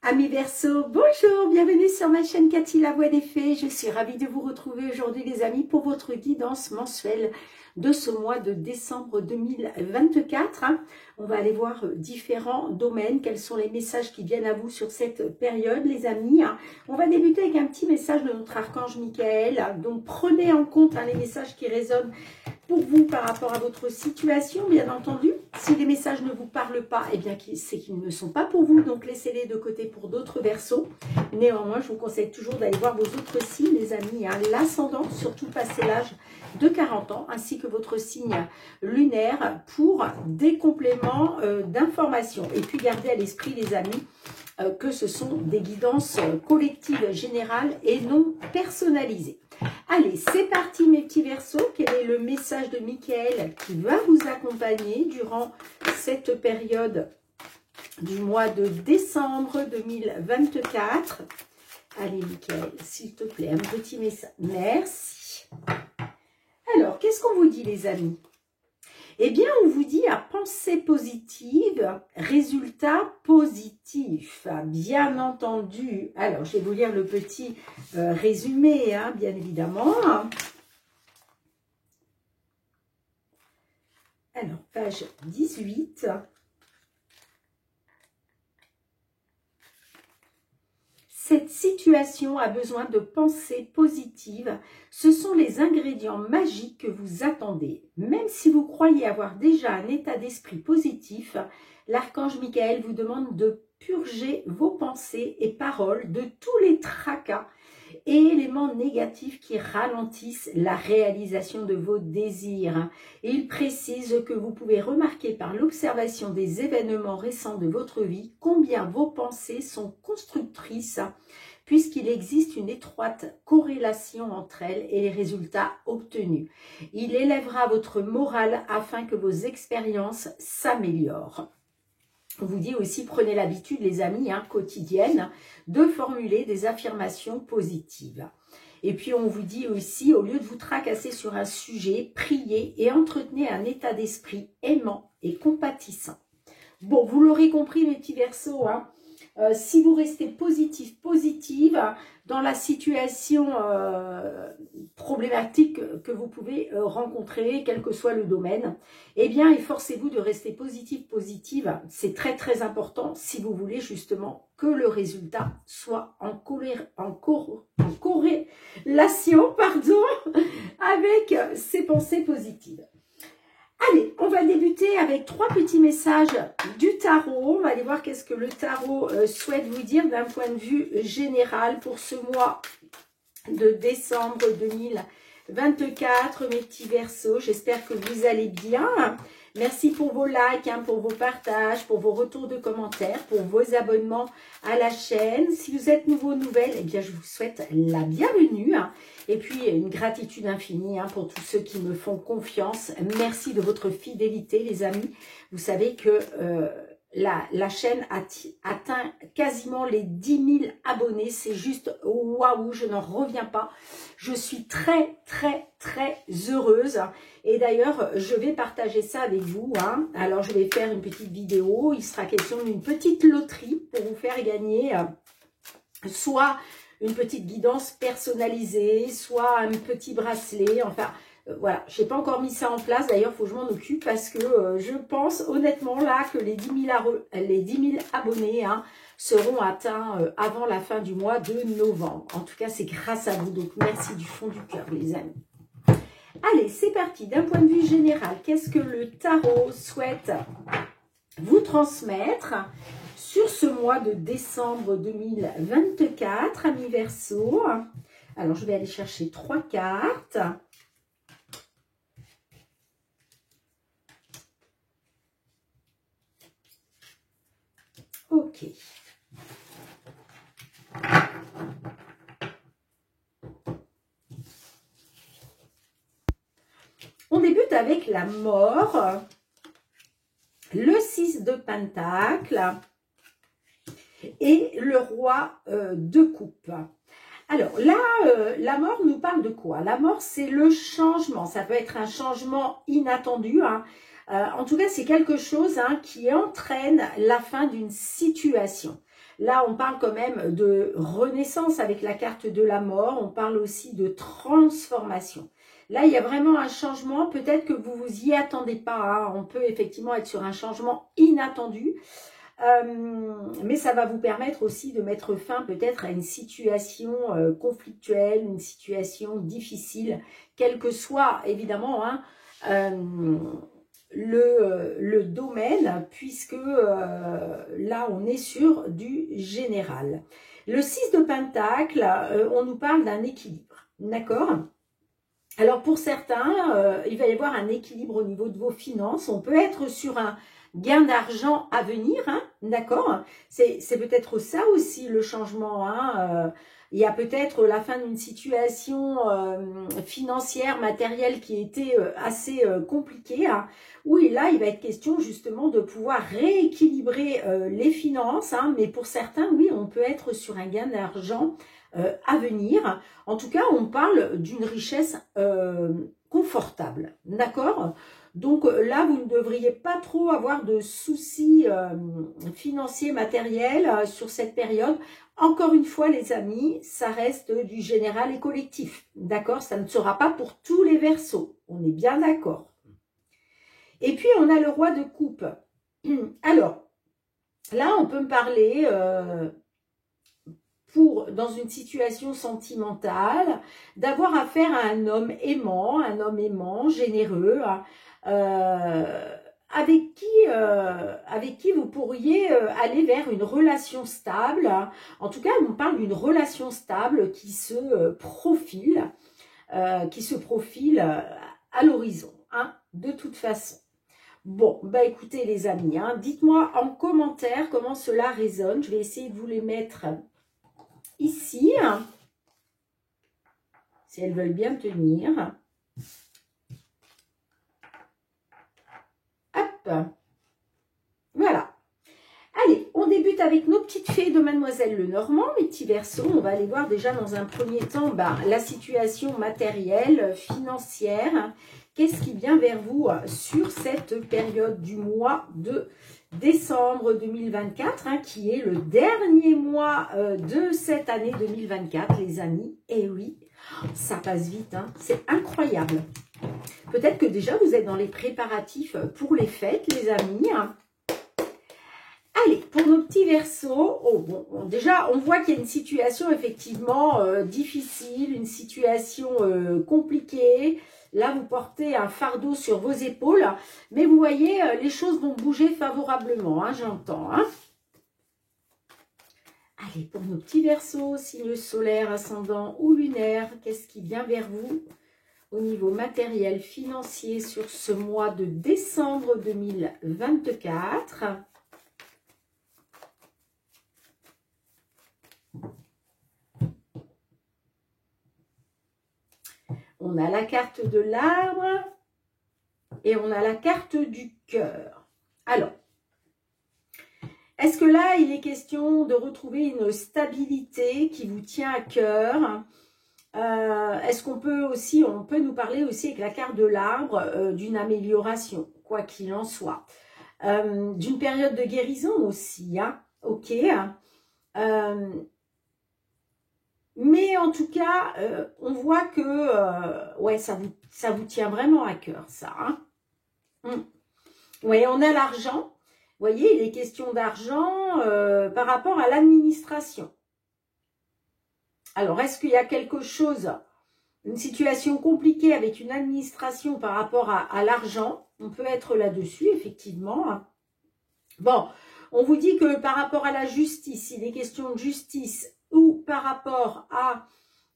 Amis Verseau, bonjour, bienvenue sur ma chaîne Cathy La Voix des Fées. Je suis ravie de vous retrouver aujourd'hui les amis pour votre guidance mensuelle de ce mois de décembre 2024. On va aller voir différents domaines, quels sont les messages qui viennent à vous sur cette période les amis. On va débuter avec un petit message de notre archange Michael. Donc prenez en compte les messages qui résonnent pour vous par rapport à votre situation, bien entendu. Si les messages ne vous parlent pas, eh bien c'est qu'ils ne sont pas pour vous, donc laissez-les de côté pour d'autres Verseaux. Néanmoins, je vous conseille toujours d'aller voir vos autres signes, les amis. L'ascendant, surtout passé l'âge de 40 ans, ainsi que votre signe lunaire pour des compléments d'informations. Et puis gardez à l'esprit, les amis, que ce sont des guidances collectives générales et non personnalisées. Allez, c'est parti mes petits Verseaux. Quel est le message de Michael qui va vous accompagner durant cette période du mois de décembre 2024? Allez Michael, s'il te plaît, un petit message. Merci. Alors, qu'est-ce qu'on vous dit les amis? Eh bien, on vous dit à pensée positive, résultat positif, bien entendu. Alors, je vais vous lire le petit résumé, bien évidemment. Alors, page 18. Cette situation a besoin de pensées positives. Ce sont les ingrédients magiques que vous attendez. Même si vous croyez avoir déjà un état d'esprit positif, l'archange Michael vous demande de purger vos pensées et paroles de tous les tracas et éléments négatifs qui ralentissent la réalisation de vos désirs. Il précise que vous pouvez remarquer par l'observation des événements récents de votre vie combien vos pensées sont constructrices, puisqu'il existe une étroite corrélation entre elles et les résultats obtenus. Il élèvera votre morale afin que vos expériences s'améliorent. On vous dit aussi, prenez l'habitude, les amis, quotidienne, de formuler des affirmations positives. Et puis, on vous dit aussi, au lieu de vous tracasser sur un sujet, priez et entretenez un état d'esprit aimant et compatissant. Bon, vous l'aurez compris, mes petits Verseaux, si vous restez positive dans la situation problématique que vous pouvez rencontrer, quel que soit le domaine, eh bien, efforcez-vous de rester positive. C'est très, très important si vous voulez justement que le résultat soit en corrélation avec ces pensées positives. Allez, on va débuter avec 3 petits messages du tarot. On va aller voir qu'est-ce que le tarot souhaite vous dire d'un point de vue général pour ce mois de décembre 2024. Mes petits Verseaux, j'espère que vous allez bien. Merci pour vos likes, pour vos partages, pour vos retours de commentaires, pour vos abonnements à la chaîne. Si vous êtes nouveau, nouvelle, eh bien, je vous souhaite la bienvenue. Et puis, une gratitude infinie pour tous ceux qui me font confiance. Merci de votre fidélité, les amis. Vous savez que la chaîne atteint quasiment les 10 000 abonnés. C'est juste waouh, je n'en reviens pas. Je suis très, très, très heureuse. Et d'ailleurs, je vais partager ça avec vous. Alors, je vais faire une petite vidéo. Il sera question d'une petite loterie pour vous faire gagner soit une petite guidance personnalisée, soit un petit bracelet, enfin, voilà, je n'ai pas encore mis ça en place, d'ailleurs, il faut que je m'en occupe parce que je pense honnêtement là que les 10 000 abonnés seront atteints avant la fin du mois de novembre. En tout cas, c'est grâce à vous, donc merci du fond du cœur, les amis. Allez, c'est parti, d'un point de vue général, qu'est-ce que le tarot souhaite vous transmettre sur ce mois de décembre 2024, amis Verseaux? Alors, je vais aller chercher 3 cartes. Ok. On débute avec la mort, le 6 de Pentacle et le roi de coupe. Alors là, la mort nous parle de quoi? La mort, c'est le changement. Ça peut être un changement inattendu. En tout cas, c'est quelque chose qui entraîne la fin d'une situation. Là, on parle quand même de renaissance avec la carte de la mort. On parle aussi de transformation. Là, il y a vraiment un changement. Peut-être que vous vous y attendez pas, hein. On peut effectivement être sur un changement inattendu. Mais ça va vous permettre aussi de mettre fin peut-être à une situation conflictuelle, une situation difficile, quel que soit évidemment hein, le domaine, puisque là on est sur du général. Le 6 de Pentacle, on nous parle d'un équilibre, d'accord ? Alors pour certains, il va y avoir un équilibre au niveau de vos finances, on peut être sur un gain d'argent à venir, hein, d'accord? C'est peut-être ça aussi le changement, hein. Il y a peut-être la fin d'une situation financière, matérielle qui était assez compliquée, hein, où là, il va être question justement de pouvoir rééquilibrer les finances, hein, mais pour certains, oui, on peut être sur un gain d'argent à venir. En tout cas, on parle d'une richesse confortable, d'accord? Donc là, vous ne devriez pas trop avoir de soucis financiers, matériels sur cette période. Encore une fois, les amis, ça reste du général et collectif, d'accord? Ça ne sera pas pour tous les Verseaux, on est bien d'accord. Et puis, on a le roi de coupe. Alors, là, on peut me parler... dans une situation sentimentale, d'avoir affaire à un homme aimant, généreux, avec qui vous pourriez aller vers une relation stable. En tout cas, on parle d'une relation stable qui se profile, à l'horizon, hein, de toute façon. Bon, bah écoutez les amis, hein, dites-moi en commentaire comment cela résonne. Je vais essayer de vous les mettre ici, si elles veulent bien tenir. Hop, voilà. Allez, on débute avec nos petites fées de Mademoiselle Lenormand, mes petits Verseaux. On va aller voir déjà dans un premier temps la situation matérielle, financière. Qu'est-ce qui vient vers vous sur cette période du mois de décembre 2024, hein, qui est le dernier mois de cette année 2024, les amis. Et oui, ça passe vite, hein, c'est incroyable. Peut-être que déjà vous êtes dans les préparatifs pour les fêtes, les amis. Allez, pour nos petits Verseaux, oh, bon, déjà on voit qu'il y a une situation effectivement difficile, une situation compliquée. Là, vous portez un fardeau sur vos épaules, mais vous voyez, les choses vont bouger favorablement, hein, j'entends. Hein. Allez, pour nos petits Verseaux, signe solaire, ascendant ou lunaire, qu'est-ce qui vient vers vous au niveau matériel, financier sur ce mois de décembre 2024 ? On a la carte de l'arbre et on a la carte du cœur. Alors, est-ce que là, il est question de retrouver une stabilité qui vous tient à cœur? Est-ce qu'on peut aussi, on peut nous parler aussi avec la carte de l'arbre d'une amélioration, quoi qu'il en soit. D'une période de guérison aussi, hein, ok. Mais en tout cas, on voit que ouais, ça vous tient vraiment à cœur, ça. Hein. Oui, on a l'argent. Vous voyez, il est question d'argent par rapport à l'administration. Alors, est-ce qu'il y a quelque chose, une situation compliquée avec une administration par rapport à l'argent? On peut être là-dessus, effectivement. Bon, on vous dit que par rapport à la justice, il est question de justice, ou par rapport à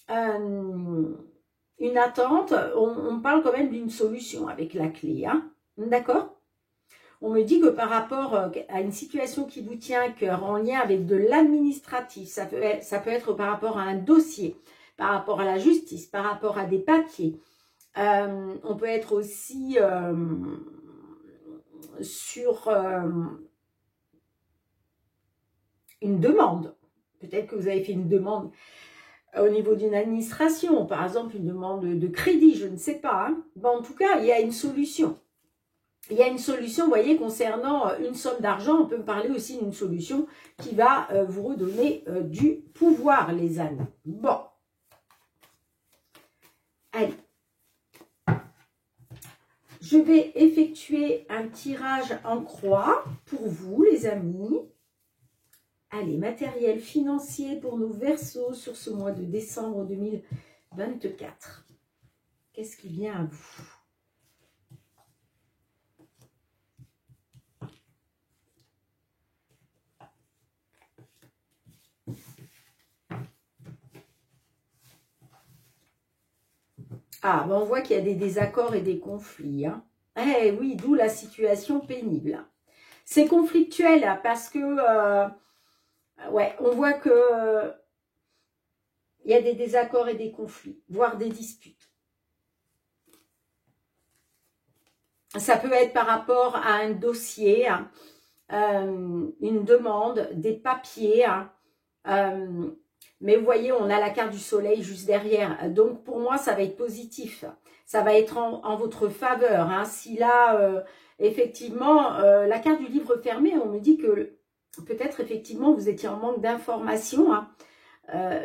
une attente, on parle quand même d'une solution avec la clé. Hein, d'accord? On me dit que par rapport à une situation qui vous tient à cœur, en lien avec de l'administratif, ça peut être par rapport à un dossier, par rapport à la justice, par rapport à des papiers. On peut être aussi sur une demande. Peut-être que vous avez fait une demande au niveau d'une administration, par exemple une demande de crédit, je ne sais pas. Hein. Bon, en tout cas, il y a une solution. il y a une solution, vous voyez, concernant une somme d'argent. On peut me parler aussi d'une solution qui va vous redonner du pouvoir, les amis. Bon. Allez. Je vais effectuer un tirage en croix pour vous, les amis. Allez, matériel financier pour nos Verseaux sur ce mois de décembre 2024. Qu'est-ce qui vient à vous? Ah, ben on voit qu'il y a des désaccords et des conflits. Hein. Eh oui, d'où la situation pénible. C'est conflictuel hein, parce que, ouais, on voit que il y a des désaccords et des conflits, voire des disputes. Ça peut être par rapport à un dossier, hein, une demande, des papiers, hein, mais vous voyez, on a la carte du soleil juste derrière. Donc, pour moi, ça va être positif. Ça va être en votre faveur. Hein. Si là, effectivement, la carte du livre fermé, on me dit que peut-être, effectivement, vous étiez en manque d'informations. Hein.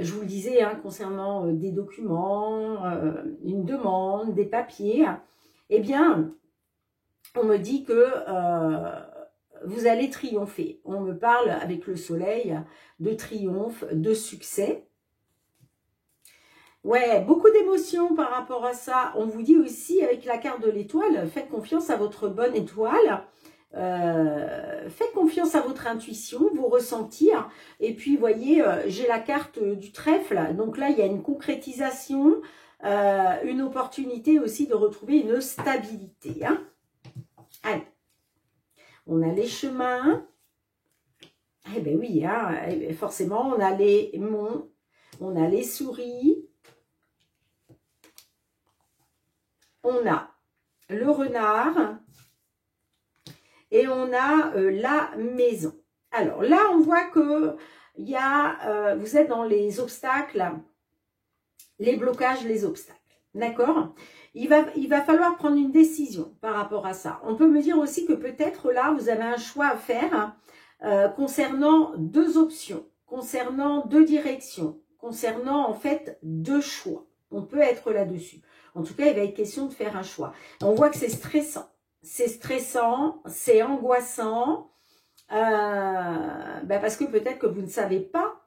Je vous le disais, hein, concernant des documents, une demande, des papiers. Eh bien, on me dit que vous allez triompher. On me parle avec le soleil de triomphe, de succès. Ouais, beaucoup d'émotions par rapport à ça. On vous dit aussi avec la carte de l'étoile, faites confiance à votre bonne étoile. Faites confiance à votre intuition, vos ressentis. Et puis, vous voyez, j'ai la carte du trèfle. Donc là, il y a une concrétisation, une opportunité aussi de retrouver une stabilité. Hein. Allez. On a les chemins. Eh bien oui, hein, forcément, on a les monts, on a les souris, on a le renard et on a la maison. Alors là, on voit que il y a, vous êtes dans les obstacles, les blocages, les obstacles. D'accord ? Il va falloir prendre une décision par rapport à ça. On peut me dire aussi que peut-être là, vous avez un choix à faire concernant deux options, concernant deux directions, concernant en fait deux choix. On peut être là-dessus. En tout cas, il va être question de faire un choix. On voit que c'est stressant. C'est stressant, c'est angoissant, parce que peut-être que vous ne savez pas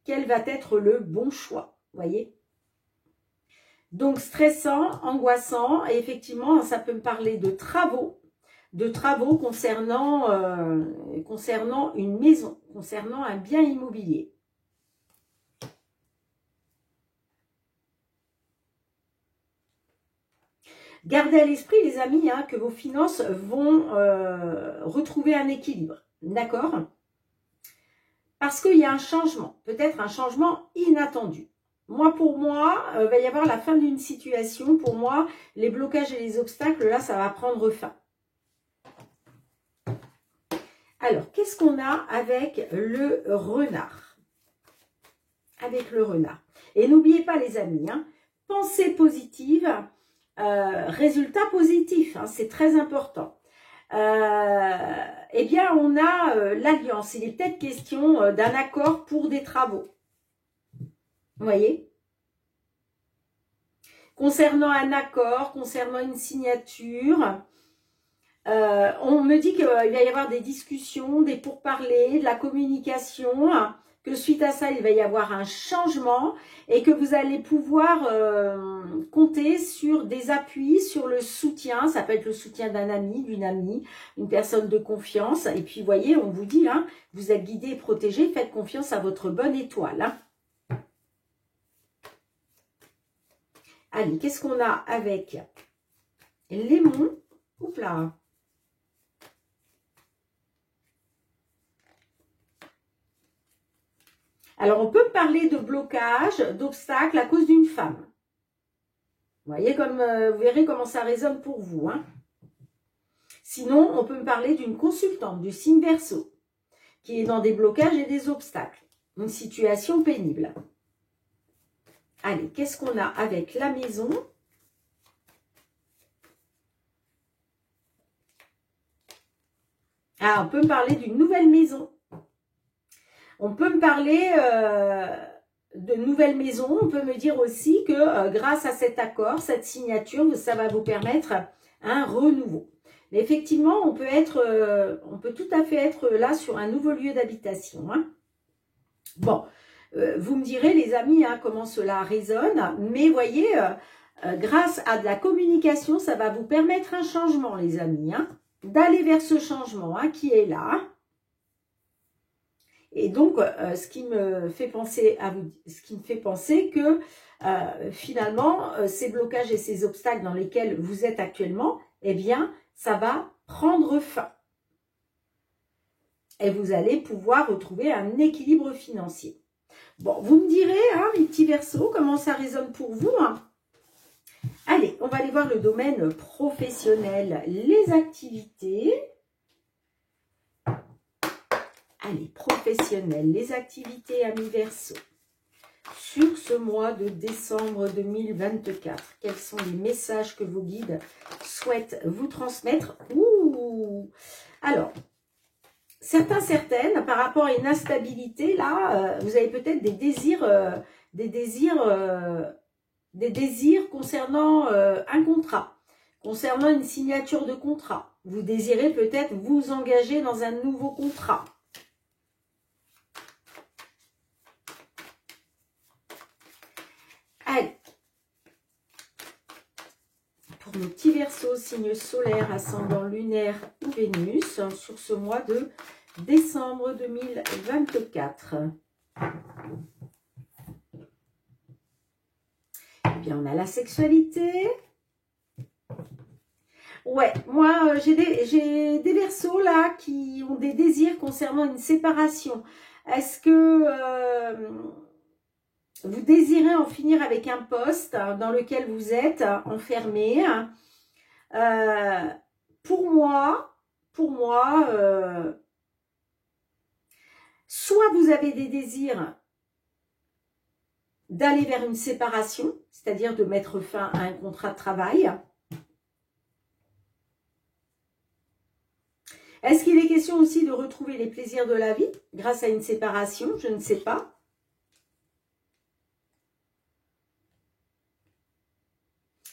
quel va être le bon choix. Vous voyez ? Donc, stressant, angoissant, et effectivement, ça peut me parler de travaux concernant une maison, concernant un bien immobilier. Gardez à l'esprit, les amis, hein, que vos finances vont retrouver un équilibre, d'accord? Parce qu'il y a un changement, peut-être un changement inattendu. Pour moi, il va y avoir la fin d'une situation. Pour moi, les blocages et les obstacles, là, ça va prendre fin. Alors, qu'est-ce qu'on a avec le renard? Avec le renard. Et n'oubliez pas, les amis, hein, pensée positive, résultat positif, hein, c'est très important. Eh bien, on a l'alliance. Il est peut-être question d'un accord pour des travaux. Vous voyez? Concernant un accord, concernant une signature, on me dit qu'il va y avoir des discussions, des pourparlers, de la communication, hein, que suite à ça, il va y avoir un changement et que vous allez pouvoir compter sur des appuis, sur le soutien. Ça peut être le soutien d'un ami, d'une amie, une personne de confiance. Et puis, vous voyez, on vous dit, hein, vous êtes guidé et protégé, faites confiance à votre bonne étoile. Hein. Allez, qu'est-ce qu'on a avec les monts? Oups là. Alors, on peut parler de blocage, d'obstacle à cause d'une femme. Vous voyez, comme vous verrez comment ça résonne pour vous. Hein. Sinon, on peut me parler d'une consultante du signe Verseau qui est dans des blocages et des obstacles. Une situation pénible. Allez, qu'est-ce qu'on a avec la maison? Ah, on peut me parler d'une nouvelle maison. On peut me parler de nouvelle maison. On peut me dire aussi que grâce à cet accord, cette signature, ça va vous permettre un renouveau. Mais effectivement, on peut tout à fait être là sur un nouveau lieu d'habitation. Hein. Bon, vous me direz les amis comment cela résonne. Mais voyez, grâce à de la communication, ça va vous permettre un changement les amis. Hein, d'aller vers ce changement qui est là. Et donc, ce qui me fait penser que finalement, ces blocages et ces obstacles dans lesquels vous êtes actuellement, eh bien, ça va prendre fin. Et vous allez pouvoir retrouver un équilibre financier. Bon, vous me direz, les petits Verseaux, comment ça résonne pour vous Allez, on va aller voir le domaine professionnel, les activités. Allez, professionnel, les activités amis Verseaux. Sur ce mois de décembre 2024, quels sont les messages que vos guides souhaitent vous transmettre? Alors, certaines, par rapport à une instabilité, là, vous avez peut-être des désirs concernant un contrat, concernant une signature de contrat. Vous désirez peut-être vous engager dans un nouveau contrat. Allez, pour nos petits Verseaux, signe solaire, ascendant lunaire ou Vénus, sur ce mois de décembre 2024. Eh bien, on a la sexualité. Ouais, moi, j'ai des Verseaux là qui ont des désirs concernant une séparation. Est-ce que vous désirez en finir avec un poste dans lequel vous êtes enfermé? Pour moi, soit vous avez des désirs d'aller vers une séparation, c'est-à-dire de mettre fin à un contrat de travail. Est-ce qu'il est question aussi de retrouver les plaisirs de la vie grâce à une séparation? Je ne sais pas.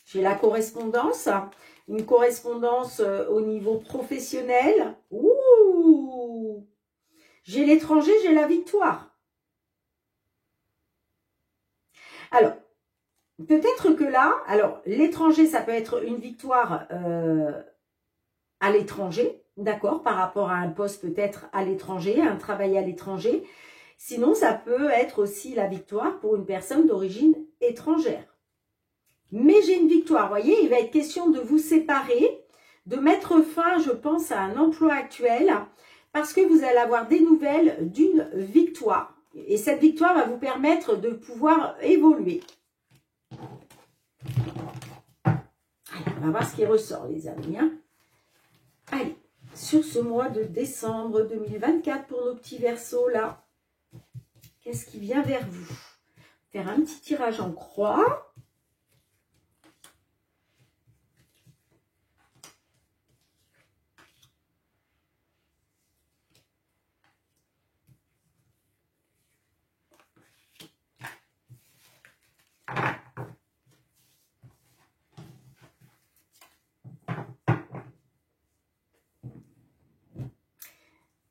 J'ai la correspondance, une correspondance au niveau professionnel. Ouh! J'ai l'étranger, j'ai la victoire. Alors, peut-être que là, alors l'étranger, ça peut être une victoire à l'étranger, d'accord, par rapport à un poste peut-être à l'étranger, un travail à l'étranger. Sinon, ça peut être aussi la victoire pour une personne d'origine étrangère. Mais j'ai une victoire, vous voyez, il va être question de vous séparer, de mettre fin, je pense, à un emploi actuel, parce que vous allez avoir des nouvelles d'une victoire. Et cette victoire va vous permettre de pouvoir évoluer. Allez, on va voir ce qui ressort, les amis. Allez, sur ce mois de décembre 2024, pour nos petits Verseaux, là, qu'est-ce qui vient vers vous? Faire un petit tirage en croix.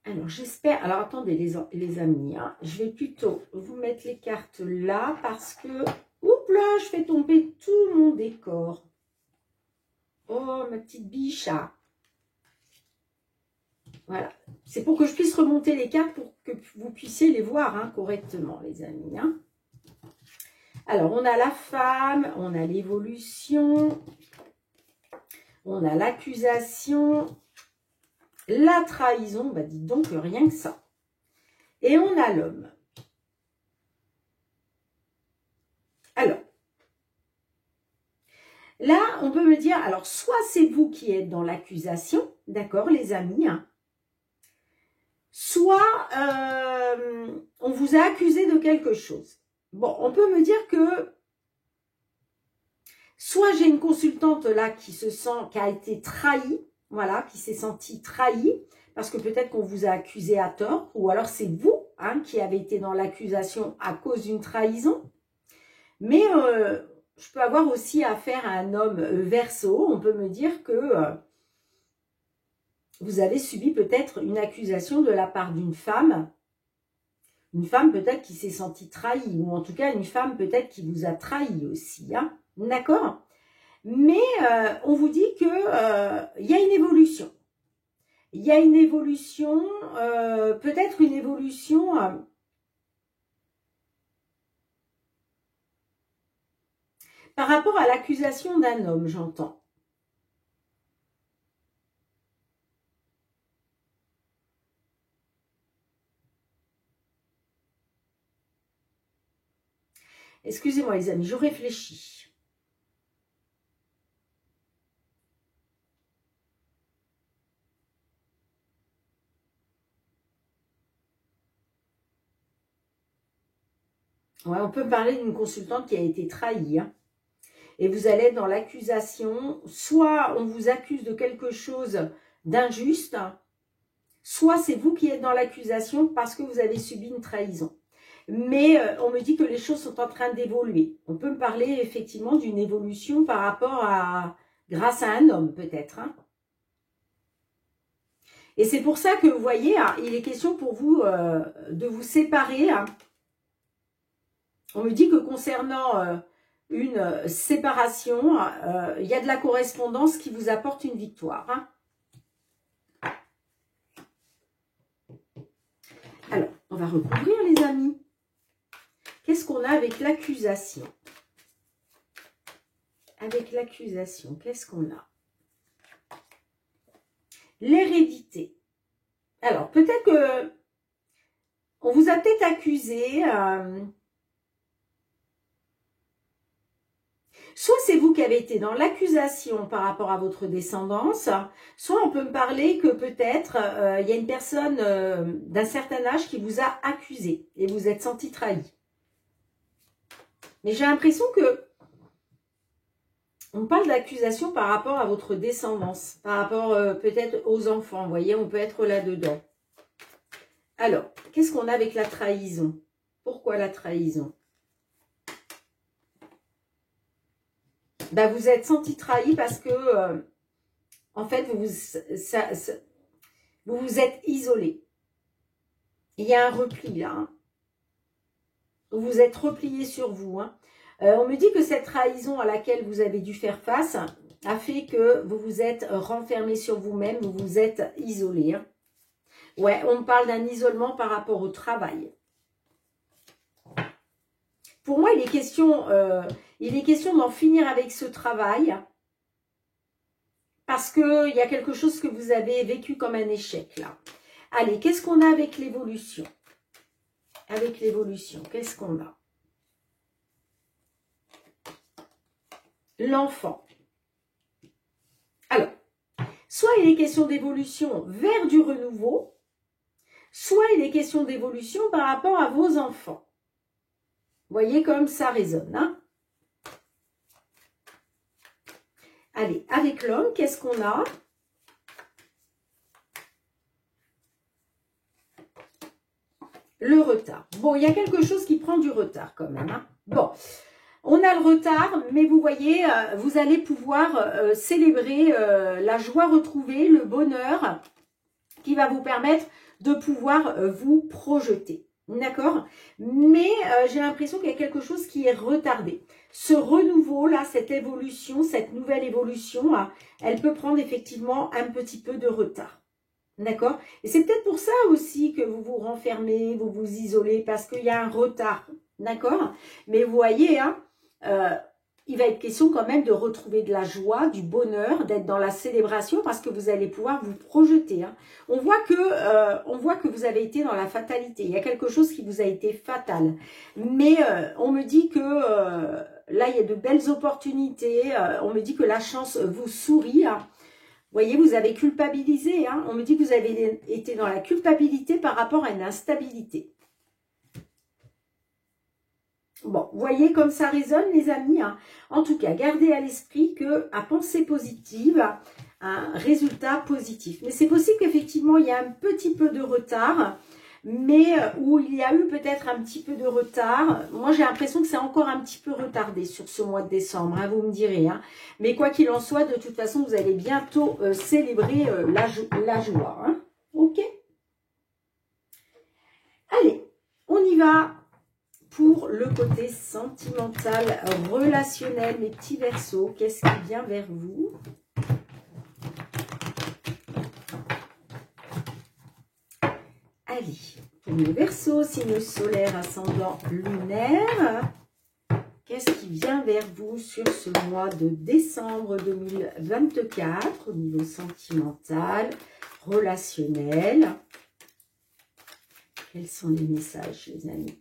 Alors, j'espère... Alors, attendez, les amis. Je vais plutôt vous mettre les cartes là parce que... Oups là, je fais tomber tout mon décor. Oh, ma petite biche. Voilà. C'est pour que je puisse remonter les cartes pour que vous puissiez les voir correctement, les amis. Alors, on a la femme, on a l'évolution, on a l'accusation... La trahison, bah dites donc rien que ça. Et on a l'homme. Alors, là, on peut me dire, alors soit c'est vous qui êtes dans l'accusation, d'accord les amis, soit on vous a accusé de quelque chose. Bon, on peut me dire que soit j'ai une consultante là qui a été trahie, voilà, qui s'est sentie trahie, parce que peut-être qu'on vous a accusé à tort, ou alors c'est vous qui avez été dans l'accusation à cause d'une trahison. Mais je peux avoir aussi affaire à un homme Verseau. On peut me dire que vous avez subi peut-être une accusation de la part d'une femme. Une femme peut-être qui s'est sentie trahie, ou en tout cas une femme peut-être qui vous a trahi aussi. D'accord? Mais on vous dit que il y a une évolution. Il y a une évolution, peut-être une évolution par rapport à l'accusation d'un homme, j'entends. Excusez-moi les amis, je réfléchis. Ouais, on peut parler d'une consultante qui a été trahie. Et vous allez être dans l'accusation. Soit on vous accuse de quelque chose d'injuste, soit c'est vous qui êtes dans l'accusation parce que vous avez subi une trahison. Mais on me dit que les choses sont en train d'évoluer. On peut me parler effectivement d'une évolution par rapport à... grâce à un homme peut-être. Et c'est pour ça que vous voyez, il est question pour vous de vous séparer. On me dit que concernant une séparation, il y a de la correspondance qui vous apporte une victoire. Alors, on va recouvrir les amis. Qu'est-ce qu'on a avec l'accusation? Avec l'accusation, qu'est-ce qu'on a? L'hérédité. Alors, peut-être que on vous a peut-être accusé... soit c'est vous qui avez été dans l'accusation par rapport à votre descendance, soit on peut me parler que peut-être il y a une personne d'un certain âge qui vous a accusé et vous êtes senti trahi. Mais j'ai l'impression que on parle d'accusation par rapport à votre descendance, par rapport peut-être aux enfants, vous voyez, on peut être là-dedans. Alors, qu'est-ce qu'on a avec la trahison? Pourquoi la trahison? Ben, vous êtes senti trahi parce que, en fait, vous vous êtes isolé. Il y a un repli là. Vous vous êtes replié sur vous. On me dit que cette trahison à laquelle vous avez dû faire face a fait que vous vous êtes renfermé sur vous-même, vous vous êtes isolé. Ouais, on me parle d'un isolement par rapport au travail. Pour moi, il est question d'en finir avec ce travail parce qu'il y a quelque chose que vous avez vécu comme un échec là. Allez, qu'est-ce qu'on a avec l'évolution? Avec l'évolution, qu'est-ce qu'on a? L'enfant. Alors, soit il est question d'évolution vers du renouveau, soit il est question d'évolution par rapport à vos enfants. Vous voyez comme ça résonne. Allez, avec l'homme, qu'est-ce qu'on a? Le retard. Bon, il y a quelque chose qui prend du retard quand même. Bon, on a le retard, mais vous voyez, vous allez pouvoir célébrer la joie retrouvée, le bonheur qui va vous permettre de pouvoir vous projeter. D'accord? Mais j'ai l'impression qu'il y a quelque chose qui est retardé. Ce renouveau-là, cette évolution, cette nouvelle évolution, elle peut prendre effectivement un petit peu de retard. D'accord? Et c'est peut-être pour ça aussi que vous vous renfermez, vous vous isolez, parce qu'il y a un retard. D'accord? Mais vous voyez, il va être question quand même de retrouver de la joie, du bonheur, d'être dans la célébration parce que vous allez pouvoir vous projeter. On voit que vous avez été dans la fatalité. Il y a quelque chose qui vous a été fatal. Mais on me dit que là, il y a de belles opportunités. On me dit que la chance vous sourit. Vous voyez, vous avez culpabilisé. On me dit que vous avez été dans la culpabilité par rapport à une instabilité. Bon, vous voyez comme ça résonne les amis. En tout cas, gardez à l'esprit que à penser positive, un résultat positif. Mais c'est possible qu'effectivement, il y a un petit peu de retard, mais où il y a eu peut-être un petit peu de retard. Moi, j'ai l'impression que c'est encore un petit peu retardé sur ce mois de décembre, hein, vous me direz. Hein. Mais quoi qu'il en soit, de toute façon, vous allez bientôt célébrer la joie. Hein. Ok? Allez, on y va pour le côté sentimental, relationnel, mes petits Verseaux. Qu'est-ce qui vient vers vous? Allez, pour les Verseaux, signe solaire, ascendant lunaire, qu'est-ce qui vient vers vous sur ce mois de décembre 2024 au niveau sentimental, relationnel? Quels sont les messages, les amis?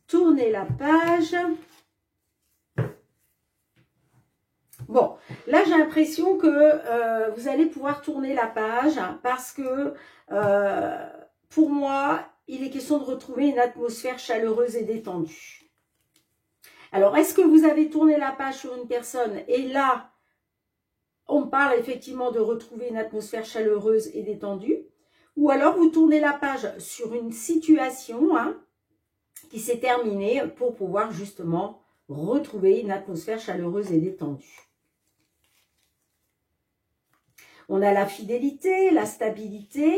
Tournez la page. Bon, là j'ai l'impression que vous allez pouvoir tourner la page parce que pour moi, il est question de retrouver une atmosphère chaleureuse et détendue. Alors, est-ce que vous avez tourné la page sur une personne et là, on parle effectivement de retrouver une atmosphère chaleureuse et détendue? Ou alors, vous tournez la page sur une situation qui s'est terminée pour pouvoir justement retrouver une atmosphère chaleureuse et détendue. On a la fidélité, la stabilité,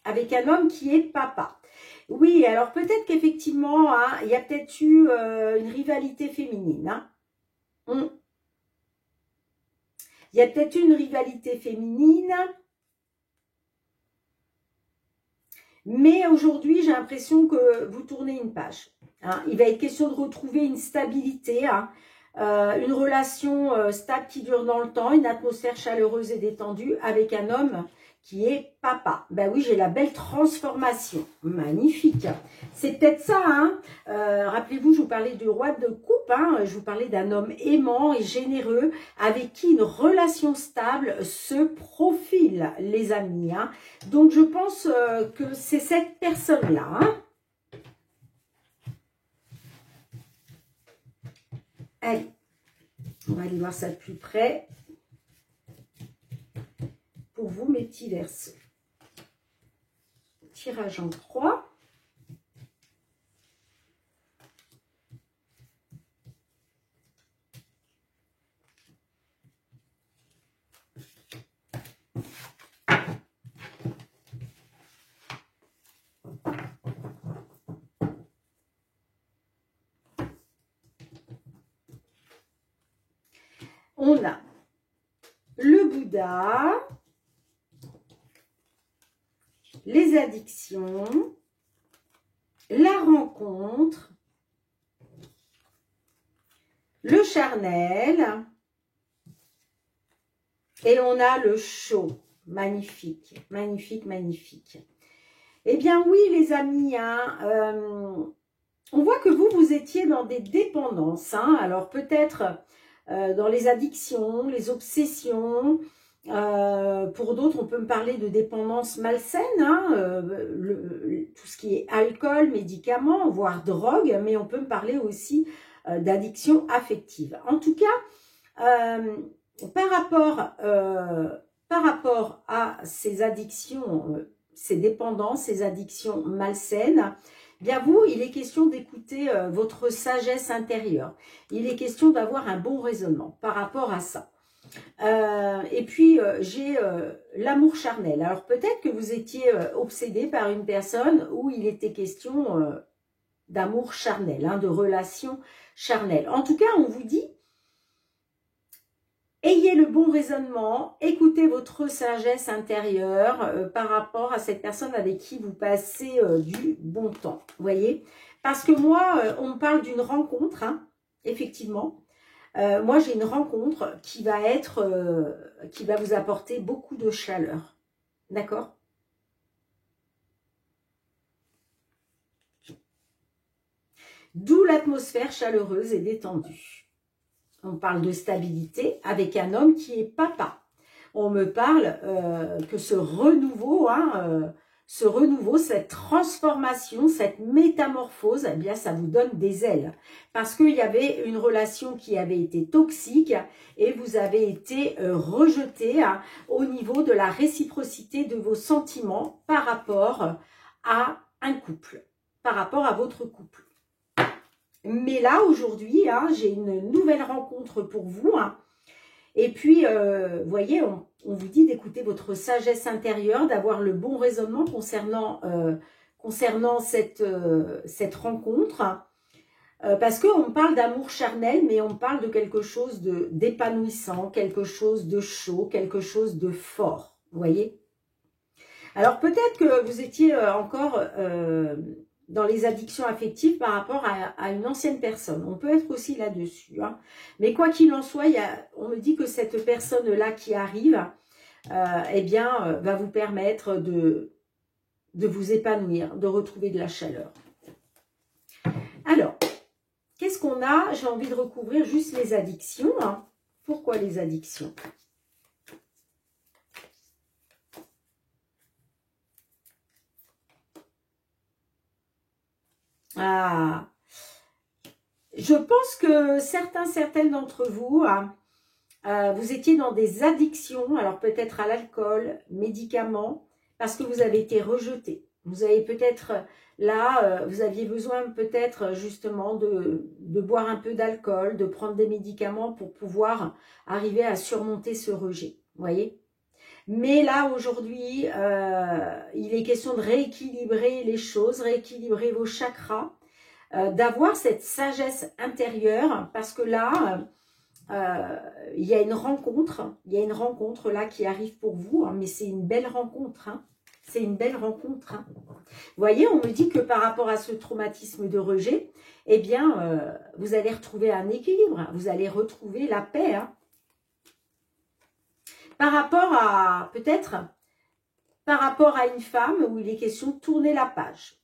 avec un homme qui est papa. Oui, alors peut-être qu'effectivement, il y a peut-être eu une rivalité féminine. Il y a peut-être eu une rivalité féminine. Mais aujourd'hui, j'ai l'impression que vous tournez une page. Il va être question de retrouver une stabilité, une relation stable qui dure dans le temps, une atmosphère chaleureuse et détendue avec un homme qui est papa. Ben oui, j'ai la belle transformation. Magnifique. C'est peut-être ça. Rappelez-vous, je vous parlais du roi de coupe. Je vous parlais d'un homme aimant et généreux avec qui une relation stable se profile, les amis. Donc, je pense que c'est cette personne-là. Allez, on va aller voir ça de plus près. Pour vous, mes petits Verseaux. Tirage en 3. On a le Bouddha, les addictions, la rencontre, le charnel et on a le show. Magnifique, magnifique, magnifique. Eh bien oui les amis, on voit que vous étiez dans des dépendances. Alors peut-être dans les addictions, les obsessions. Pour d'autres, on peut me parler de dépendance malsaine, tout ce qui est alcool, médicaments, voire drogue, mais on peut me parler aussi d'addiction affective. En tout cas, par rapport à ces addictions, ces dépendances, ces addictions malsaines, bien vous, il est question d'écouter votre sagesse intérieure. Il est question d'avoir un bon raisonnement par rapport à ça. Et puis, j'ai l'amour charnel. Alors, peut-être que vous étiez obsédé par une personne où il était question d'amour charnel, de relation charnelle. En tout cas, on vous dit, ayez le bon raisonnement, écoutez votre sagesse intérieure par rapport à cette personne avec qui vous passez du bon temps. Vous voyez? Parce que moi, on me parle d'une rencontre, effectivement. Moi, j'ai une rencontre qui va vous apporter beaucoup de chaleur. D'accord? D'où l'atmosphère chaleureuse et détendue. On parle de stabilité avec un homme qui est papa. on me parle que ce renouveau, cette transformation, cette métamorphose, eh bien, ça vous donne des ailes. Parce qu'il y avait une relation qui avait été toxique et vous avez été rejeté au niveau de la réciprocité de vos sentiments par rapport à un couple, par rapport à votre couple. Mais là, aujourd'hui, j'ai une nouvelle rencontre pour vous. Et puis, vous voyez, on vous dit d'écouter votre sagesse intérieure, d'avoir le bon raisonnement concernant cette rencontre. Parce qu'on parle d'amour charnel, mais on parle de quelque chose d'épanouissant, quelque chose de chaud, quelque chose de fort. Vous voyez? Alors, peut-être que vous étiez encore dans les addictions affectives par rapport à une ancienne personne. On peut être aussi là-dessus. Mais quoi qu'il en soit, on me dit que cette personne-là qui arrive, eh bien, va vous permettre de vous épanouir, de retrouver de la chaleur. Alors, qu'est-ce qu'on a? J'ai envie de recouvrir juste les addictions. Pourquoi les addictions? Ah, je pense que certaines d'entre vous, vous étiez dans des addictions, alors peut-être à l'alcool, médicaments, parce que vous avez été rejeté. Vous avez peut-être, là, vous aviez besoin peut-être justement de boire un peu d'alcool, de prendre des médicaments pour pouvoir arriver à surmonter ce rejet, vous voyez? Mais là, aujourd'hui, il est question de rééquilibrer les choses, rééquilibrer vos chakras, d'avoir cette sagesse intérieure, parce que là, il y a une rencontre là qui arrive pour vous, mais c'est une belle rencontre, c'est une belle rencontre. Vous voyez, on me dit que par rapport à ce traumatisme de rejet, eh bien, vous allez retrouver un équilibre, vous allez retrouver la paix, par rapport à, peut-être, par rapport à une femme où il est question de tourner la page.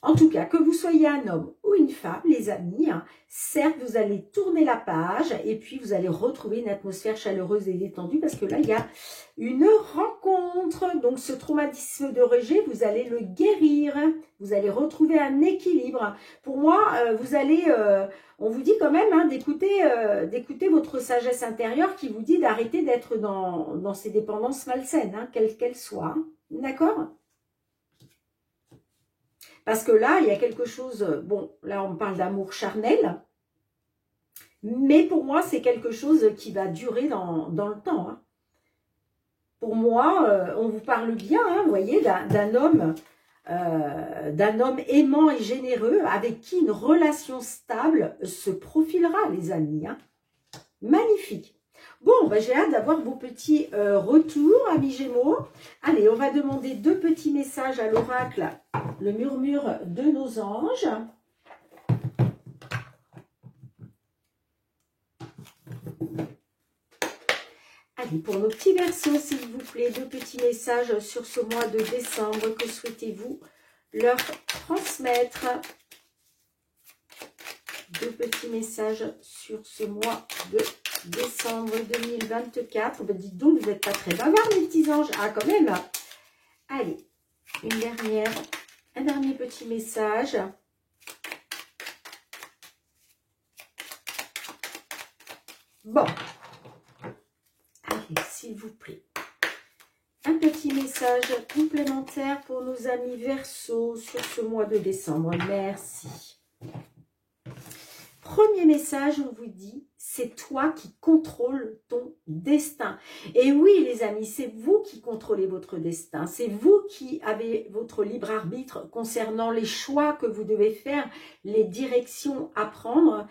En tout cas, que vous soyez un homme ou une femme, les amis, certes, vous allez tourner la page et puis vous allez retrouver une atmosphère chaleureuse et détendue parce que là, il y a une rencontre. Donc, ce traumatisme de rejet, vous allez le guérir. Vous allez retrouver un équilibre. Pour moi, vous allez... on vous dit quand même d'écouter votre sagesse intérieure qui vous dit d'arrêter d'être dans ces dépendances malsaines, quelles qu'elles soient. D'accord ? Parce que là, il y a quelque chose, bon, là on parle d'amour charnel, mais pour moi, c'est quelque chose qui va durer dans le temps. Pour moi, on vous parle bien, vous voyez, d'un homme aimant et généreux avec qui une relation stable se profilera, les amis. Magnifique. Bon, j'ai hâte d'avoir vos petits retours, amis Gémeaux. Allez, on va demander 2 petits messages à l'oracle, le murmure de nos anges. Allez, pour nos petits Verseaux, s'il vous plaît, 2 petits messages sur ce mois de décembre. Que souhaitez-vous leur transmettre? 2 petits messages sur ce mois de décembre 2024. Ben, dites donc, vous n'êtes pas très bavards, mes petits anges. Ah, quand même. Allez, un dernier petit message. Bon. Allez, s'il vous plaît. Un petit message complémentaire pour nos amis Verseaux sur ce mois de décembre. Merci. Premier message, on vous dit, c'est toi qui contrôles ton destin. Et oui, les amis, c'est vous qui contrôlez votre destin. C'est vous qui avez votre libre arbitre concernant les choix que vous devez faire, les directions à prendre.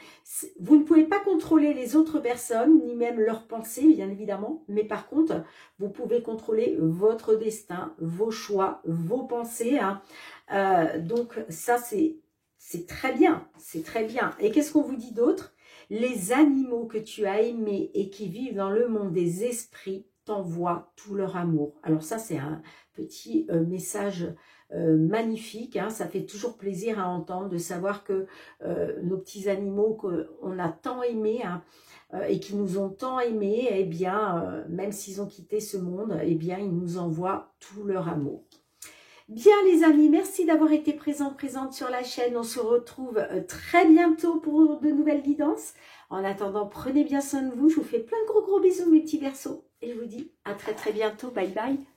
Vous ne pouvez pas contrôler les autres personnes, ni même leurs pensées, bien évidemment. Mais par contre, vous pouvez contrôler votre destin, vos choix, vos pensées. Donc ça, c'est très bien, c'est très bien. Et qu'est-ce qu'on vous dit d'autre? Les animaux que tu as aimés et qui vivent dans le monde des esprits t'envoient tout leur amour. Alors ça, c'est un petit message magnifique, hein. Ça fait toujours plaisir à entendre de savoir que nos petits animaux qu'on a tant aimés, hein, et qui nous ont tant aimés, eh bien, même s'ils ont quitté ce monde, eh bien, ils nous envoient tout leur amour. Bien les amis, merci d'avoir été présente sur la chaîne. On se retrouve très bientôt pour de nouvelles guidances. En attendant, prenez bien soin de vous. Je vous fais plein de gros bisous mes petits Verseaux. Et je vous dis à très bientôt. Bye bye.